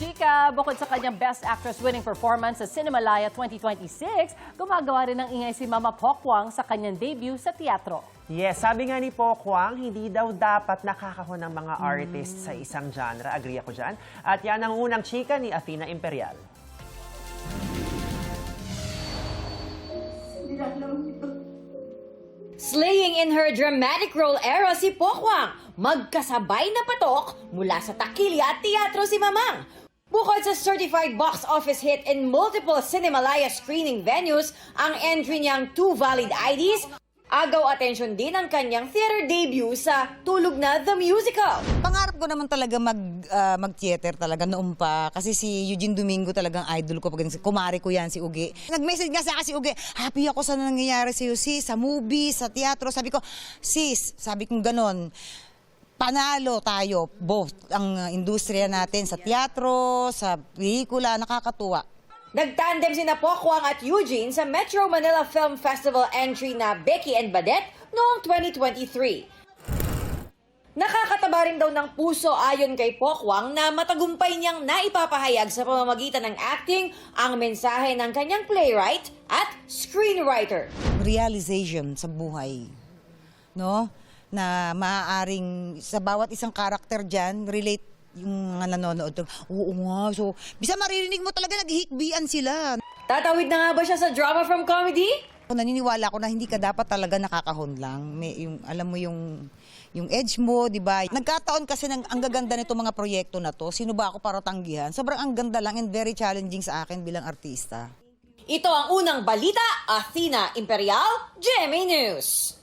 chika. Bukod sa kanyang Best Actress winning performance sa Cinemalaya 2026, gumagawa rin ng ingay si Mama Pokwang sa kanyang debut sa teatro. Yes, sabi nga ni Pokwang, hindi daw dapat nakakahon ng mga artist sa isang genre. Agree ako dyan. At yan ang unang chika ni Athena Imperial. Slaying in her dramatic role era si Pokwang, magkasabay na patok mula sa takilya at teatro si Mamang. Bukod sa certified box office hit in multiple Cinemalaya screening venues, ang entry niyang 2 valid IDs, agaw atensyon din ang kanyang theater debut sa Tulog Na The Musical. Pangarap ko naman talaga mag-theater talaga noon pa. Kasi si Eugene Domingo talagang idol ko. Kumari ko yan, si Ugi. Nag-message nga sa akin si Ugi, happy ako sa nangyayari sa'yo, sis, sa movie, sa teatro. Sabi ko, sis, sabi kong ganon, panalo tayo, both ang industriya natin sa teatro, sa pelikula, nakakatuwa. Nagtandem sina Pokwang at Eugene sa Metro Manila Film Festival entry na Becky and Badet noong 2023. Nakakataba rin daw ng puso ayon kay Pokwang na matagumpay niyang naipapahayag sa pamamagitan ng acting ang mensahe ng kanyang playwright at screenwriter. Realization sa buhay, no? Na maaaring sa bawat isang karakter dyan, relate yung mga nanonood. Oo nga, so, bisa maririnig mo talaga naghihikbian sila. Tatawid na nga ba siya sa drama from comedy? Naniniwala ko na hindi ka dapat talaga nakakahon lang. May, yung, alam mo yung edge mo, di ba? Nagkataon kasi ang gaganda nito mga proyekto na to. Sino ba ako para tanggihan? Sobrang ang ganda lang and very challenging sa akin bilang artista. Ito ang unang balita, Athena Imperial, GMA News.